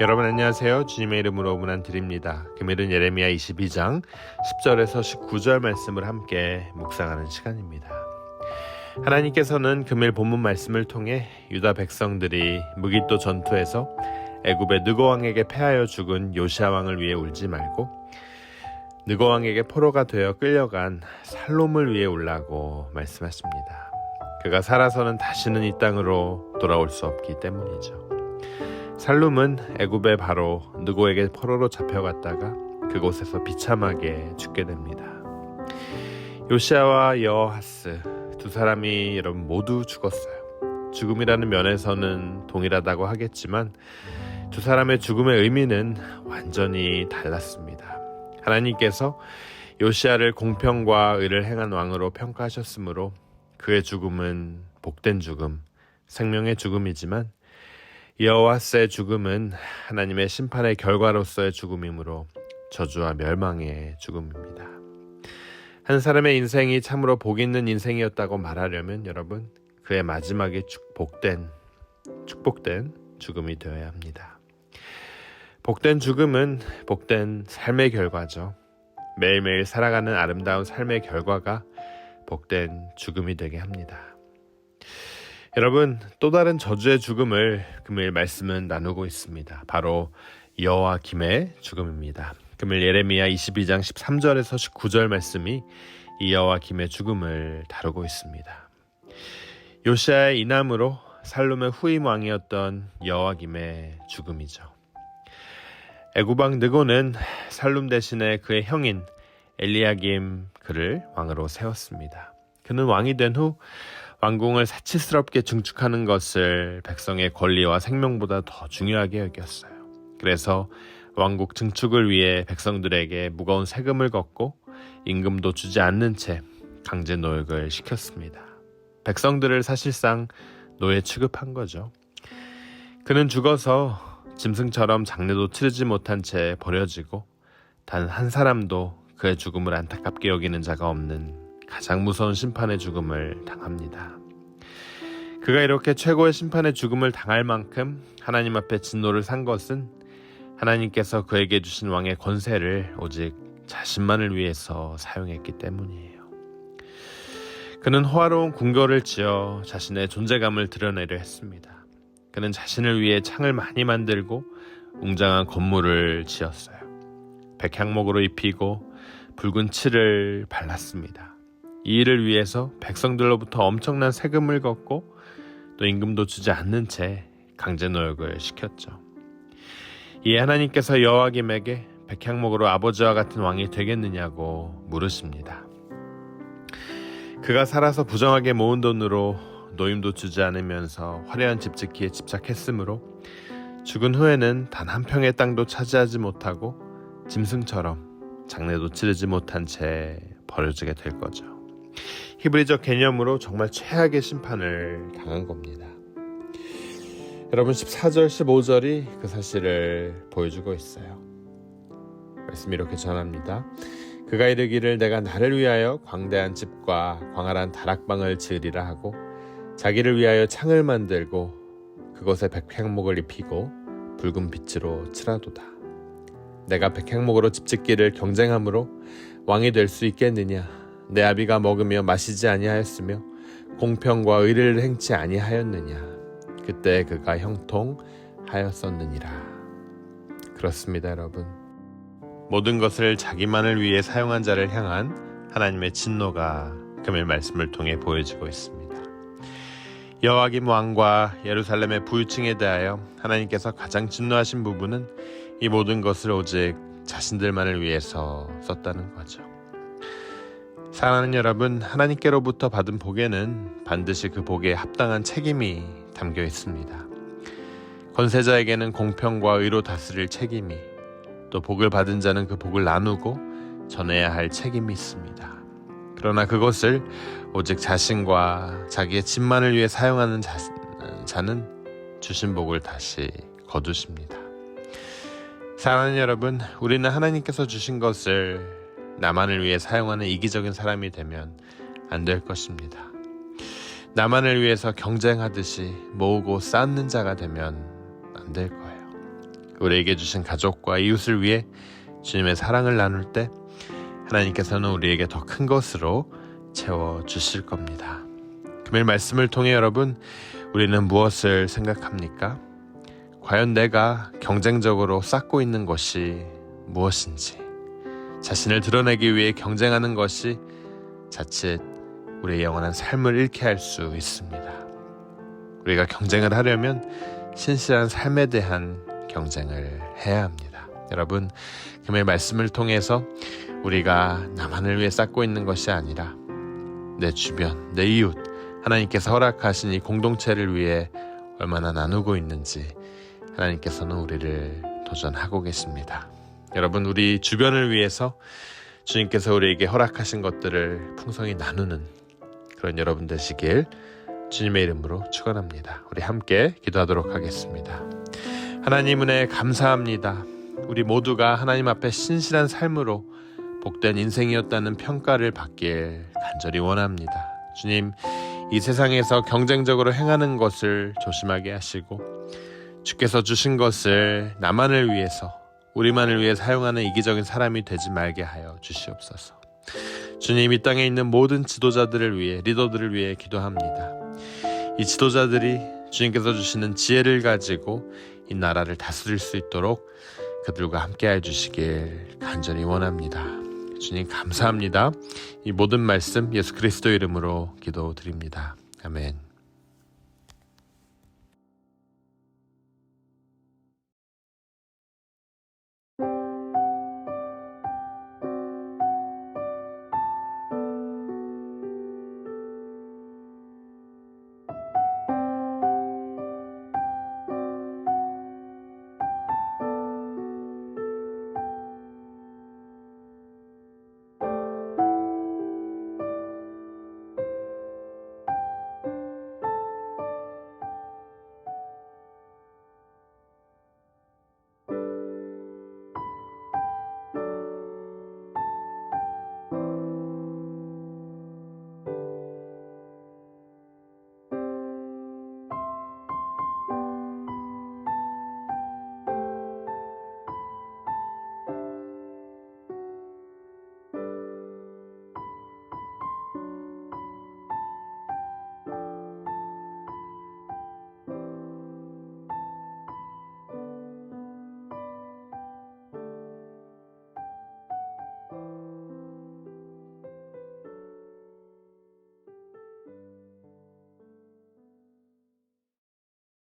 여러분 안녕하세요. 주님의 이름으로 문안 드립니다. 금일은 예레미야 22장 10절에서 19절 말씀을 함께 묵상하는 시간입니다. 하나님께서는 금일 본문 말씀을 통해 유다 백성들이 무기또 전투에서 애굽의 느고 왕에게 패하여 죽은 요시야 왕을 위해 울지 말고 느고 왕에게 포로가 되어 끌려간 살롬을 위해 울라고 말씀하십니다. 그가 살아서는 다시는 이 땅으로 돌아올 수 없기 때문이죠. 살룸은 애굽의 바로 느고에게 포로로 잡혀갔다가 그곳에서 비참하게 죽게 됩니다. 요시야와 여호아스 두 사람이 여러분 모두 죽었어요. 죽음이라는 면에서는 동일하다고 하겠지만 두 사람의 죽음의 의미는 완전히 달랐습니다. 하나님께서 요시야를 공평과 의를 행한 왕으로 평가하셨으므로 그의 죽음은 복된 죽음, 생명의 죽음이지만 여호아스의 죽음은 하나님의 심판의 결과로서의 죽음이므로 저주와 멸망의 죽음입니다. 한 사람의 인생이 참으로 복 있는 인생이었다고 말하려면 여러분 그의 마지막이 축복된 죽음이 되어야 합니다. 복된 죽음은 복된 삶의 결과죠. 매일매일 살아가는 아름다운 삶의 결과가 복된 죽음이 되게 합니다. 여러분 또 다른 저주의 죽음을 금일 말씀은 나누고 있습니다. 바로 여호야김의 죽음입니다. 금일 예레미야 22장 13절에서 19절 말씀이 이 여호야김의 죽음을 다루고 있습니다. 요시야의 이남으로 살룸의 후임 왕이었던 여호야김의 죽음이죠. 애굽 왕 느고는 살룸 대신에 그의 형인 엘리야김 그를 왕으로 세웠습니다. 그는 왕이 된 후 왕궁을 사치스럽게 증축하는 것을 백성의 권리와 생명보다 더 중요하게 여겼어요. 그래서 왕국 증축을 위해 백성들에게 무거운 세금을 걷고 임금도 주지 않는 채 강제 노역을 시켰습니다. 백성들을 사실상 노예 취급한 거죠. 그는 죽어서 짐승처럼 장례도 치르지 못한 채 버려지고 단 한 사람도 그의 죽음을 안타깝게 여기는 자가 없는 가장 무서운 심판의 죽음을 당합니다. 그가 이렇게 최고의 심판의 죽음을 당할 만큼 하나님 앞에 진노를 산 것은 하나님께서 그에게 주신 왕의 권세를 오직 자신만을 위해서 사용했기 때문이에요. 그는 호화로운 궁궐을 지어 자신의 존재감을 드러내려 했습니다. 그는 자신을 위해 창을 많이 만들고 웅장한 건물을 지었어요. 백향목으로 입히고 붉은 칠을 발랐습니다. 이 일을 위해서 백성들로부터 엄청난 세금을 걷고 또 임금도 주지 않는 채 강제 노역을 시켰죠. 이에 하나님께서 여호야김에게 백향목으로 아버지와 같은 왕이 되겠느냐고 물으십니다. 그가 살아서 부정하게 모은 돈으로 노임도 주지 않으면서 화려한 집 짓기에 집착했으므로 죽은 후에는 단 한 평의 땅도 차지하지 못하고 짐승처럼 장례도 치르지 못한 채 버려지게 될 거죠. 히브리적 개념으로 정말 최악의 심판을 당한 겁니다. 여러분 14절 15절이 그 사실을 보여주고 있어요. 말씀이 이렇게 전합니다. 그가 이르기를 내가 나를 위하여 광대한 집과 광활한 다락방을 지으리라 하고 자기를 위하여 창을 만들고 그곳에 백향목을 입히고 붉은 빛으로 칠하도다. 내가 백향목으로 집짓기를 경쟁함으로 왕이 될 수 있겠느냐? 내 아비가 먹으며 마시지 아니하였으며 공평과 의를 행치 아니하였느냐? 그때 그가 형통하였었느니라. 그렇습니다, 여러분. 모든 것을 자기만을 위해 사용한 자를 향한 하나님의 진노가 금일 말씀을 통해 보여지고 있습니다. 여호야김 왕과 예루살렘의 부유층에 대하여 하나님께서 가장 진노하신 부분은 이 모든 것을 오직 자신들만을 위해서 썼다는 거죠. 사랑하는 여러분, 하나님께로부터 받은 복에는 반드시 그 복에 합당한 책임이 담겨 있습니다. 권세자에게는 공평과 의로 다스릴 책임이, 또 복을 받은 자는 그 복을 나누고 전해야 할 책임이 있습니다. 그러나 그것을 오직 자신과 자기의 집만을 위해 사용하는 자는 주신 복을 다시 거두십니다. 사랑하는 여러분, 우리는 하나님께서 주신 것을 나만을 위해 사용하는 이기적인 사람이 되면 안 될 것입니다. 나만을 위해서 경쟁하듯이 모으고 쌓는 자가 되면 안 될 거예요. 우리에게 주신 가족과 이웃을 위해 주님의 사랑을 나눌 때 하나님께서는 우리에게 더 큰 것으로 채워주실 겁니다. 금일 말씀을 통해 여러분, 우리는 무엇을 생각합니까? 과연 내가 경쟁적으로 쌓고 있는 것이 무엇인지, 자신을 드러내기 위해 경쟁하는 것이 자칫 우리의 영원한 삶을 잃게 할 수 있습니다. 우리가 경쟁을 하려면 신실한 삶에 대한 경쟁을 해야 합니다. 여러분, 금일 말씀을 통해서 우리가 나만을 위해 쌓고 있는 것이 아니라 내 주변, 내 이웃, 하나님께서 허락하신 이 공동체를 위해 얼마나 나누고 있는지 하나님께서는 우리를 도전하고 계십니다. 여러분, 우리 주변을 위해서 주님께서 우리에게 허락하신 것들을 풍성히 나누는 그런 여러분 되시길 주님의 이름으로 축원합니다. 우리 함께 기도하도록 하겠습니다. 하나님 은혜 감사합니다. 우리 모두가 하나님 앞에 신실한 삶으로 복된 인생이었다는 평가를 받길 간절히 원합니다. 주님, 이 세상에서 경쟁적으로 행하는 것을 조심하게 하시고 주께서 주신 것을 나만을 위해서, 우리만을 위해 사용하는 이기적인 사람이 되지 말게 하여 주시옵소서. 주님, 이 땅에 있는 모든 지도자들을 위해, 리더들을 위해 기도합니다. 이 지도자들이 주님께서 주시는 지혜를 가지고 이 나라를 다스릴 수 있도록 그들과 함께 해주시길 간절히 원합니다. 주님 감사합니다. 이 모든 말씀 예수 그리스도 이름으로 기도드립니다. 아멘.